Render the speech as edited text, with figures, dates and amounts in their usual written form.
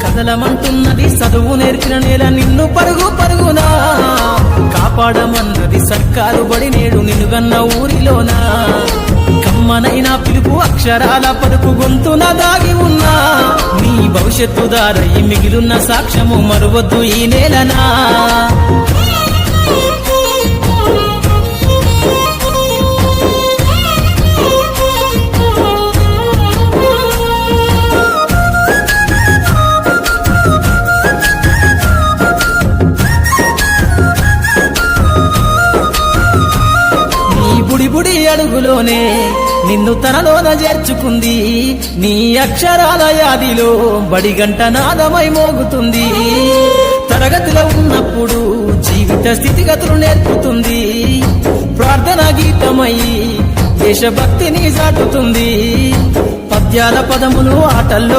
కదలమంటున్నది చదువు నేర్చిన నేల నిన్ను పరుగు పరుగునా కాపాడమన్నది సర్కారు బడి నేడు నిన్నుగన్న ఊరిలోనా కమ్మనైనా పిలుపు అక్షరాల పలుకు గొంతున దాగి ఉన్నా నీ భవిష్యత్తు దారై మిగిలిన సాక్ష్యము మరువద్దు ఈ నేలనా బుడి అడుగులోనే నిన్ను తనలోన చేర్చుకుంది నీ అక్షరాల యాదిలో బడిగంట నాదమై మోగుతుంది తరగతిలో ఉన్నప్పుడు జీవిత స్థితిగతులు నేర్పుతుంది ప్రార్థన గీతమై దేశభక్తిని చాటుతుంది పద్యాల పదములు ఆటల్లో